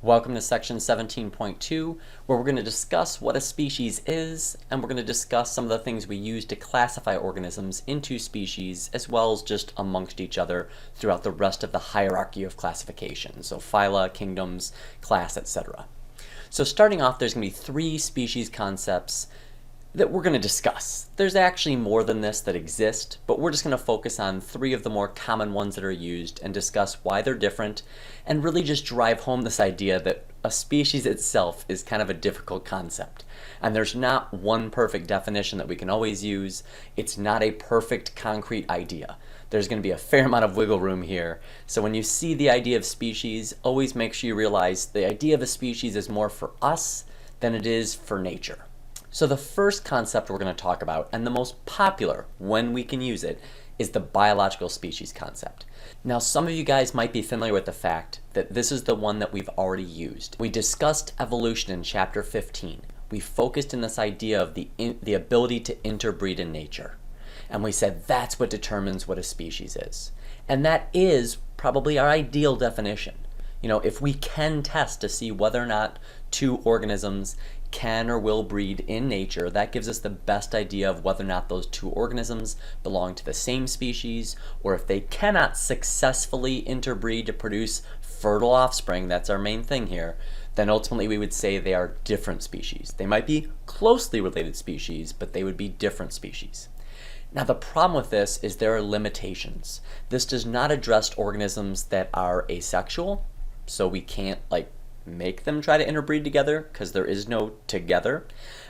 Welcome to section 17.2, where we're going to discuss what a species is, and we're going to discuss some of the things we use to classify organisms into species, as well as just amongst each other throughout the rest of the hierarchy of classification, so phyla, kingdoms, class, etc. So starting off, there's going to be three species concepts that we're going to discuss. There's actually more than this that exist, but we're just going to focus on three of the more common ones that are used and discuss why they're different, and really just drive home this idea that a species itself is kind of a difficult concept. And there's not one perfect definition that we can always use. It's not a perfect concrete idea. There's going to be a fair amount of wiggle room here. So when you see the idea of species, always make sure you realize the idea of a species is more for us than it is for nature. So the first concept we're going to talk about, and the most popular when we can use it, is the biological species concept. Now, some of you guys might be familiar with the fact that this is the one that we've already used. We discussed evolution in chapter 15. We focused in this idea of the ability to interbreed in nature. And we said that's what determines what a species is. And that is probably our ideal definition. You know, if we can test to see whether or not two organisms can or will breed in nature, that gives us the best idea of whether or not those two organisms belong to the same species, or if they cannot successfully interbreed to produce fertile offspring, that's our main thing here, then ultimately we would say they are different species. They might be closely related species, but they would be different species. Now the problem with this is there are limitations. This does not address organisms that are asexual, so we can't make them try to interbreed together because there is no together.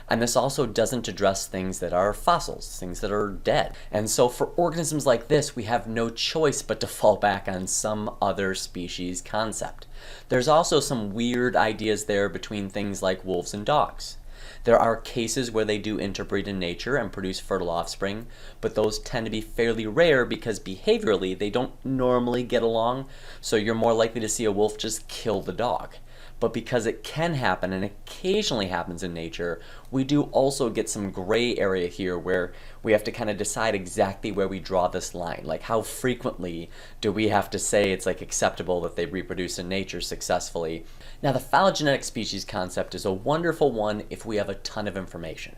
And this also doesn't address things that are fossils, things that are dead. And so for organisms like this, we have no choice but to fall back on some other species concept. There's also some weird ideas there between things like wolves and dogs. There are cases where they do interbreed in nature and produce fertile offspring, but those tend to be fairly rare because behaviorally they don't normally get along, so you're more likely to see a wolf just kill the dog. But because it can happen and occasionally happens in nature, we do also get some gray area here where we have to kind of decide exactly where we draw this line. Like how frequently do we have to say it's acceptable that they reproduce in nature successfully? Now the phylogenetic species concept is a wonderful one if we have a ton of information,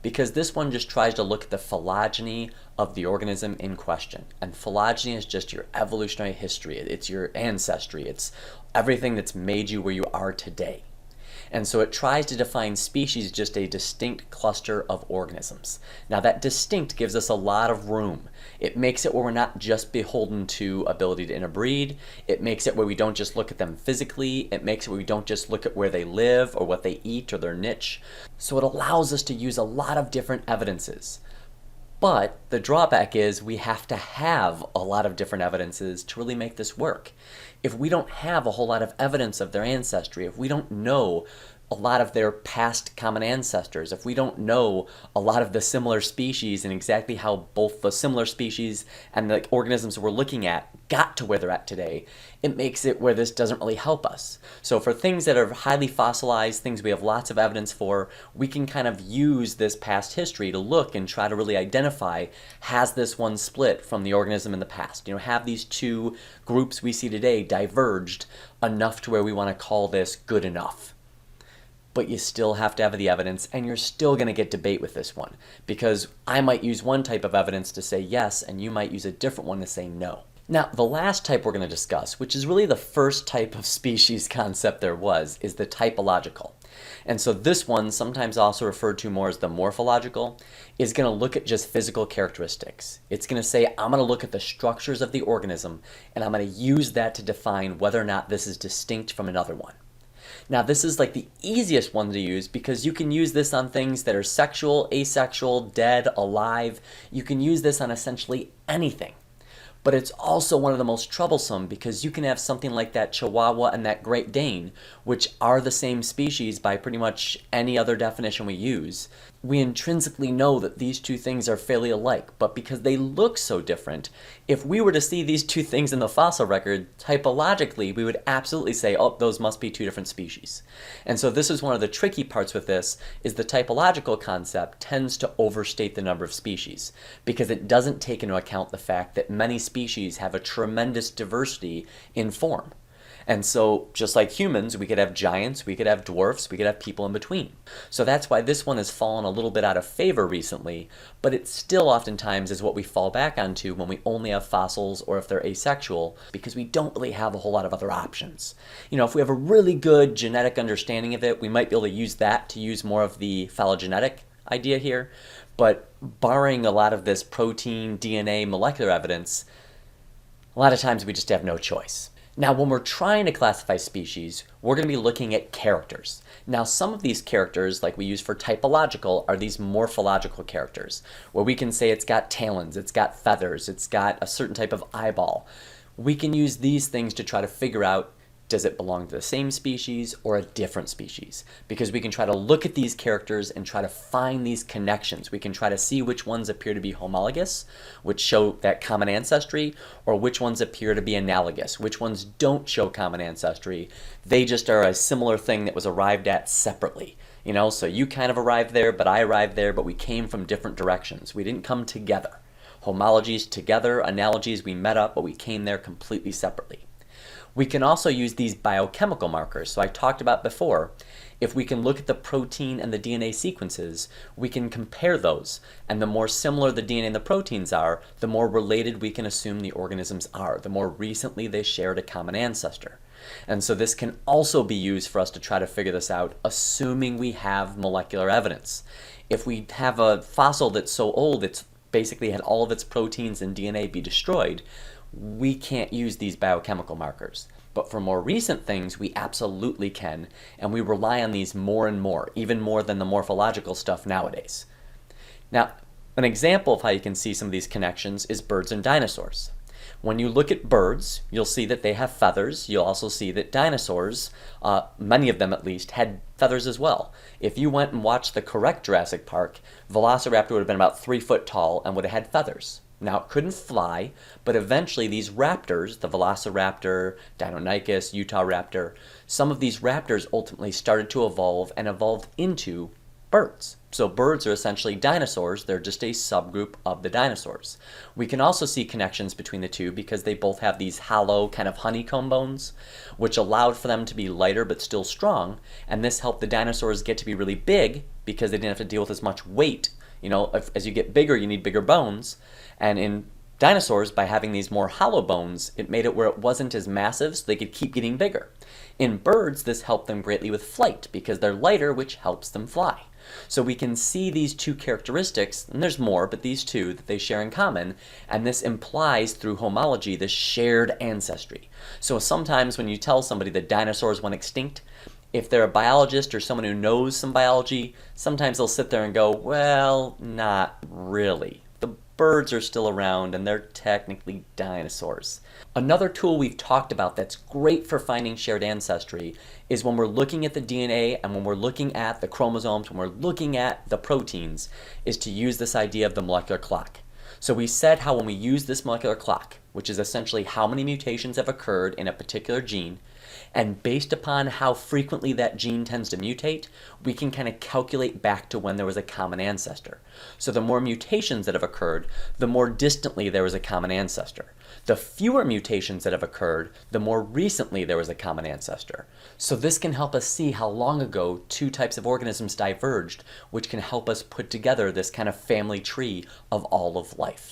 because this one just tries to look at the phylogeny of the organism in question. And phylogeny is just your evolutionary history. It's your ancestry. It's everything that's made you where you are today. And so it tries to define species just a distinct cluster of organisms. Now that distinct gives us a lot of room. It makes it where we're not just beholden to ability to interbreed. It makes it where we don't just look at them physically. It makes it where we don't just look at where they live or what they eat or their niche. So it allows us to use a lot of different evidences. But the drawback is we have to have a lot of different evidences to really make this work. If we don't have a whole lot of evidence of their ancestry, if we don't know a lot of their past common ancestors, if we don't know a lot of the similar species and exactly how both the similar species and the organisms we're looking at got to where they're at today, it makes it where this doesn't really help us. So for things that are highly fossilized, things we have lots of evidence for, we can kind of use this past history to look and try to really identify, has this one split from the organism in the past? Have these two groups we see today diverged enough to where we want to call this good enough? But you still have to have the evidence, and you're still going to get debate with this one, because I might use one type of evidence to say yes, and you might use a different one to say no. Now, the last type we're going to discuss, which is really the first type of species concept there was, is the typological. And so this one, sometimes also referred to more as the morphological, is going to look at just physical characteristics. It's going to say, I'm going to look at the structures of the organism, and I'm going to use that to define whether or not this is distinct from another one. Now this is the easiest one to use because you can use this on things that are sexual, asexual, dead, alive. You can use this on essentially anything. But it's also one of the most troublesome because you can have something like that Chihuahua and that Great Dane, which are the same species by pretty much any other definition we use. We intrinsically know that these two things are fairly alike, but because they look so different, if we were to see these two things in the fossil record, typologically, we would absolutely say, oh, those must be two different species. And so this is one of the tricky parts with this, is the typological concept tends to overstate the number of species, because it doesn't take into account the fact that many species have a tremendous diversity in form. And so, just like humans, we could have giants, we could have dwarfs, we could have people in between. So that's why this one has fallen a little bit out of favor recently, but it still oftentimes is what we fall back onto when we only have fossils or if they're asexual, because we don't really have a whole lot of other options. If we have a really good genetic understanding of it, we might be able to use that to use more of the phylogenetic idea here. But barring a lot of this protein, DNA, molecular evidence, a lot of times we just have no choice. Now, when we're trying to classify species, we're going to be looking at characters. Now, some of these characters, like we use for typological, are these morphological characters, where we can say it's got talons, it's got feathers, it's got a certain type of eyeball. We can use these things to try to figure out, does it belong to the same species or a different species? Because we can try to look at these characters and try to find these connections. We can try to see which ones appear to be homologous, which show that common ancestry, or which ones appear to be analogous, which ones don't show common ancestry. They just are a similar thing that was arrived at separately. So you kind of arrived there, but I arrived there, but we came from different directions. We didn't come together. Homologies together, analogies we met up, but we came there completely separately. We can also use these biochemical markers. So I talked about before, if we can look at the protein and the DNA sequences, we can compare those. And the more similar the DNA and the proteins are, the more related we can assume the organisms are, the more recently they shared a common ancestor. And so this can also be used for us to try to figure this out, assuming we have molecular evidence. If we have a fossil that's so old it's basically had all of its proteins and DNA be destroyed, we can't use these biochemical markers. But for more recent things, we absolutely can, and we rely on these more and more, even more than the morphological stuff nowadays. Now, an example of how you can see some of these connections is birds and dinosaurs. When you look at birds, you'll see that they have feathers. You'll also see that dinosaurs, many of them at least, had feathers as well. If you went and watched the correct Jurassic Park, Velociraptor would have been about 3 foot tall and would have had feathers. Now, it couldn't fly, but eventually these raptors, the Velociraptor, Deinonychus, Utah raptor, some of these raptors ultimately started to evolve and evolved into birds. So birds are essentially dinosaurs. They're just a subgroup of the dinosaurs. We can also see connections between the two because they both have these hollow kind of honeycomb bones, which allowed for them to be lighter but still strong, and this helped the dinosaurs get to be really big because they didn't have to deal with as much weight. As you get bigger, you need bigger bones. And in dinosaurs, by having these more hollow bones, it made it where it wasn't as massive, so they could keep getting bigger. In birds, this helped them greatly with flight because they're lighter, which helps them fly. So we can see these two characteristics, and there's more, but these two that they share in common, and this implies through homology this shared ancestry. So sometimes when you tell somebody that dinosaurs went extinct, if they're a biologist or someone who knows some biology, sometimes they'll sit there and go, well, not really. The birds are still around and they're technically dinosaurs. Another tool we've talked about that's great for finding shared ancestry is when we're looking at the DNA and when we're looking at the chromosomes, when we're looking at the proteins, is to use this idea of the molecular clock. So we said how when we use this molecular clock, which is essentially how many mutations have occurred in a particular gene, and based upon how frequently that gene tends to mutate, we can kind of calculate back to when there was a common ancestor. So the more mutations that have occurred, the more distantly there was a common ancestor. The fewer mutations that have occurred, the more recently there was a common ancestor. So this can help us see how long ago two types of organisms diverged, which can help us put together this kind of family tree of all of life.